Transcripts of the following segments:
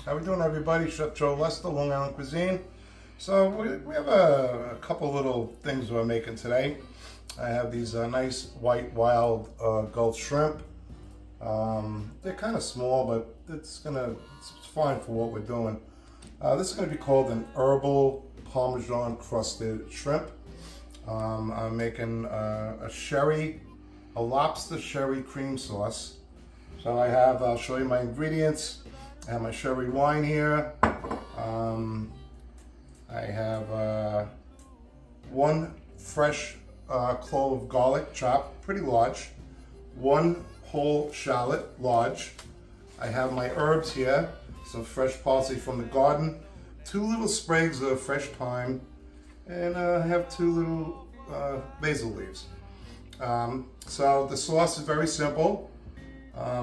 How we doing, everybody? Chef Joe Lester, Long Island Cuisine. So we have a couple little things we're making today. I have these nice white wild Gulf shrimp. They're kind of small, but it's fine for what we're doing. This is gonna be called an Herbal Parmesan crusted shrimp. I'm making a lobster sherry cream sauce. So I'll show you my ingredients. I have my sherry wine here. I have one fresh clove of garlic chopped, pretty large. One whole shallot, large. I have my herbs here, some fresh parsley from the garden, 2 little sprigs of fresh thyme, and I have 2 little basil leaves. So the sauce is very simple.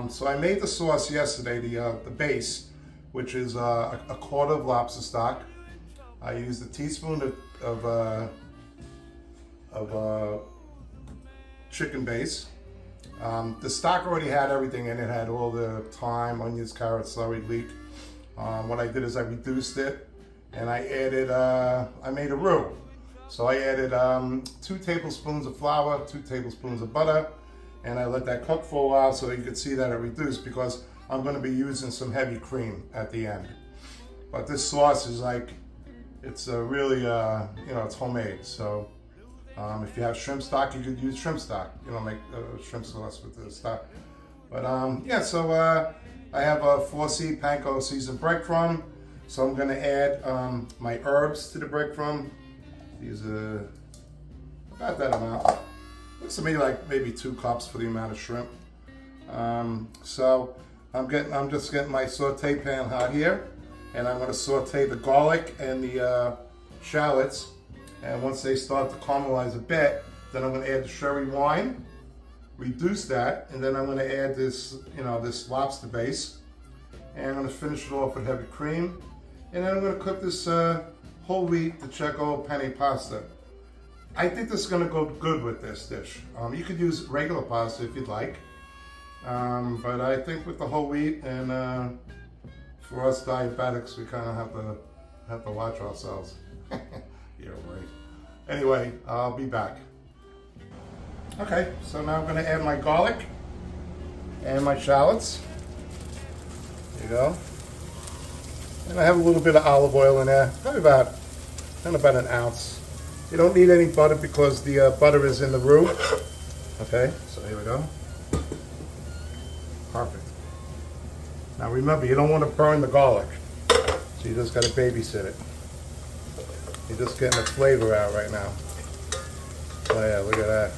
So I made the sauce yesterday, the base, which is a quarter of lobster stock. I used a teaspoon of chicken base. The stock already had everything in it. It had all the thyme, onions, carrots, celery, leek. What I did is I reduced it, and I added, I made a roux. So I added 2 tablespoons of flour, 2 tablespoons of butter, and I let that cook for a while so you could see that it reduced, because I'm going to be using some heavy cream at the end. But this sauce is it's really, it's homemade. So if you have shrimp stock, you could use shrimp stock. Make shrimp sauce with the stock. But so I have a 4C panko seasoned breadcrumb. So I'm going to add my herbs to the breadcrumb. These are about that amount. Looks to me like maybe 2 cups for the amount of shrimp. So I'm just getting my saute pan hot here, and I'm going to saute the garlic and the shallots. And once they start to caramelize a bit, then I'm going to add the sherry wine, reduce that, and then I'm going to add this, this lobster base, and I'm going to finish it off with heavy cream, and then I'm going to cook this whole wheat the Checo penne pasta. I think this is going to go good with this dish. You could use regular pasta if you'd like, but I think with the whole wheat, and for us diabetics, we kind of have to watch ourselves. Yeah, right. Anyway, I'll be back. Okay, so now I'm going to add my garlic and my shallots. There you go. And I have a little bit of olive oil in there, probably about an ounce. You don't need any butter because the butter is in the roux. Okay, so here we go. Perfect. Now remember, you don't want to burn the garlic, so you just got to babysit it. You're just getting the flavor out right now. Oh yeah, look at that.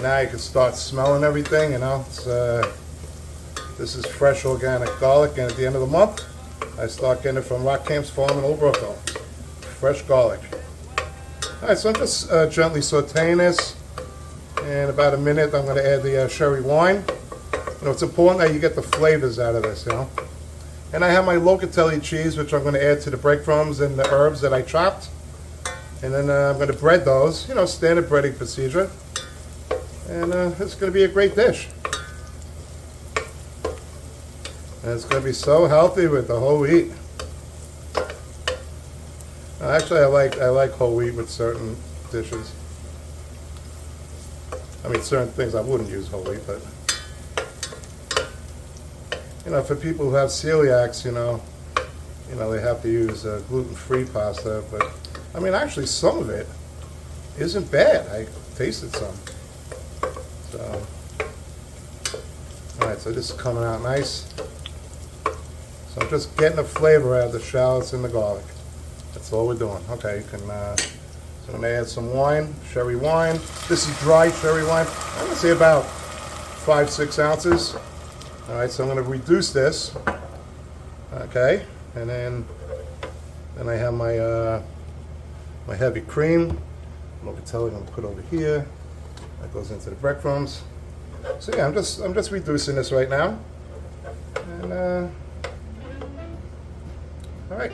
Now you can start smelling everything, this is fresh organic garlic, and at the end of the month, I start getting it from Rock Camp's Farm in Old Brookville. Fresh garlic. Alright, so I'm just gently sauteing this. In about a minute, I'm going to add the sherry wine. It's important that you get the flavors out of this, And I have my locatelli cheese, which I'm going to add to the breadcrumbs and the herbs that I chopped. And then I'm going to bread those, standard breading procedure. And it's going to be a great dish. And it's going to be so healthy with the whole wheat. Actually, I like whole wheat with certain dishes. I mean, certain things I wouldn't use whole wheat, but for people who have celiacs, they have to use gluten-free pasta. But I mean, actually, some of it isn't bad. I tasted some. So, all right, so this is coming out nice. So I'm just getting the flavor out of the shallots and the garlic. That's all we're doing. Okay, you can. So I'm gonna add some wine, sherry wine. This is dry sherry wine. I'm gonna say about 5-6 ounces. All right, so I'm going to reduce this. Okay, and then I have my my heavy cream. Locatelli I'm going to put over here. That goes into the breadcrumbs. So yeah, I'm just reducing this right now. And all right,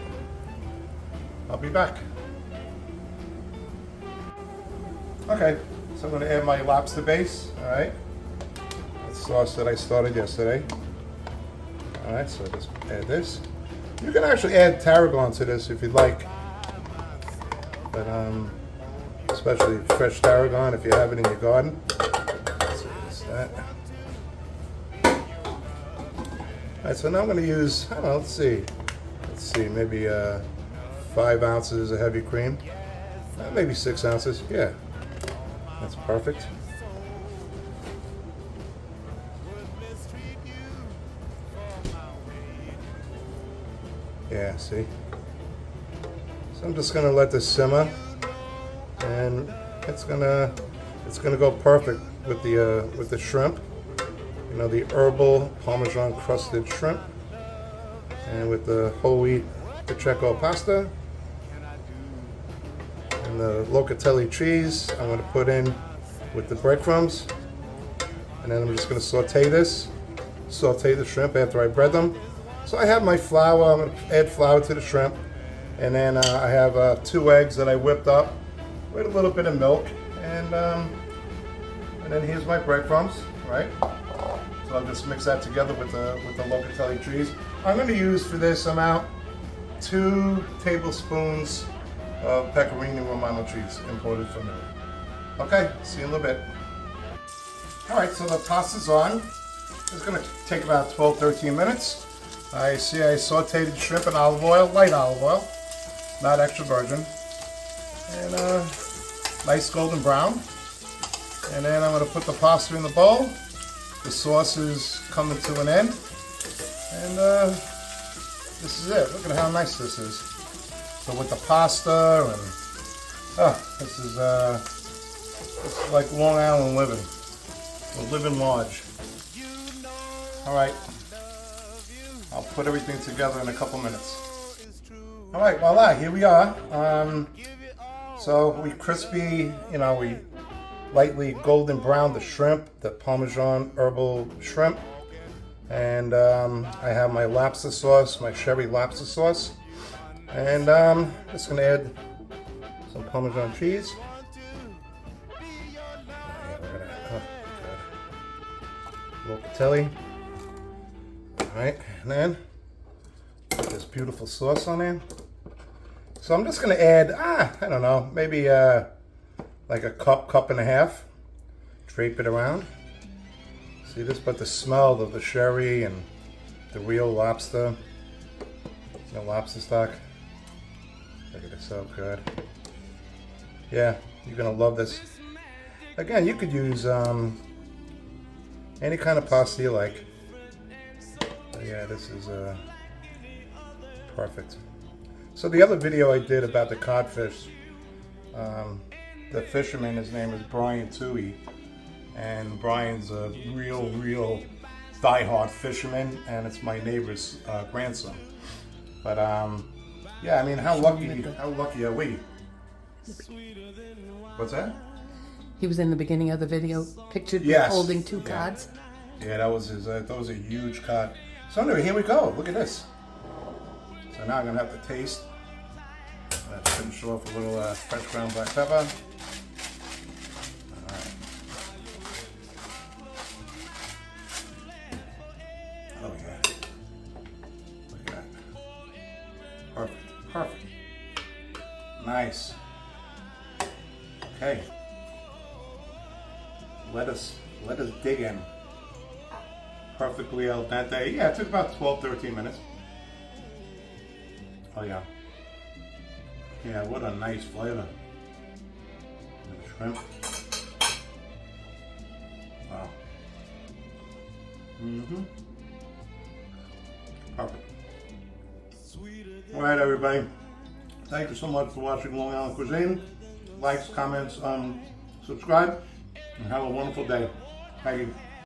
I'll be back. Okay, so I'm going to add my lobster base. All right. Sauce that I started yesterday. All right, so just add this. You can actually add tarragon to this if you'd like, but especially fresh tarragon if you have it in your garden. So that's that. All right, so now I'm going to use, I don't know, let's see, maybe 5 ounces of heavy cream, maybe 6 ounces. Yeah, that's perfect. Yeah, see? So I'm just gonna let this simmer, and it's gonna go perfect with the shrimp. You know, the Herbal Parmesan crusted shrimp, and with the whole wheat Pacheco pasta, and the locatelli cheese I'm gonna put in with the breadcrumbs, and then I'm just gonna saute the shrimp after I bread them. So I have my flour. I'm going to add flour to the shrimp, and then I have 2 eggs that I whipped up with a little bit of milk, and then here's my breadcrumbs, right? So I'll just mix that together with the locatelli cheese. I'm going to use for this amount 2 tablespoons of pecorino romano cheese imported from Italy. Okay, see you in a little bit. All right, so the pasta's on. It's going to take about 12-13 minutes. I sauteed shrimp in olive oil, light olive oil, not extra virgin, and nice golden brown. And then I'm going to put the pasta in the bowl. The sauce is coming to an end, and this is it. Look at how nice this is. So with the pasta, and this is like Long Island living. We're living large. All right. I'll put everything together in a couple minutes. All right, voila, here we are. So we crispy, we lightly golden brown the shrimp, the Parmesan herbal shrimp. And I have my lobster sauce, my sherry lobster sauce. And just gonna add some Parmesan cheese. Locatelli. All right, and then put this beautiful sauce on there. So I'm just gonna add, I don't know, maybe like a cup and a half. Drape it around. See this, but the smell of the sherry and the real lobster, lobster stock. Look at this, so good. Yeah, you're gonna love this. Again, you could use any kind of pasta you like. Yeah, this is perfect. So the other video I did about the codfish, the fisherman, his name is Brian Toohey, and Brian's a real die-hard fisherman, and it's my neighbor's grandson. But yeah, I mean, how lucky are we? What's that? He was in the beginning of the video, pictured holding 2 cods. Yeah, that was his. That was a huge cod. So anyway, here we go. Look at this. So now I'm gonna have to taste. Let's finish off with a little fresh ground black pepper. All right. Oh yeah. Look at that. Perfect. Nice. Okay. Let us dig in. Perfectly al dente. Yeah, it took about 12-13 minutes. Oh yeah. Yeah, what a nice flavor. And the shrimp. Wow. Perfect. All right, everybody. Thank you so much for watching Long Island Cuisine. Likes, comments, subscribe, and have a wonderful day. Thank you.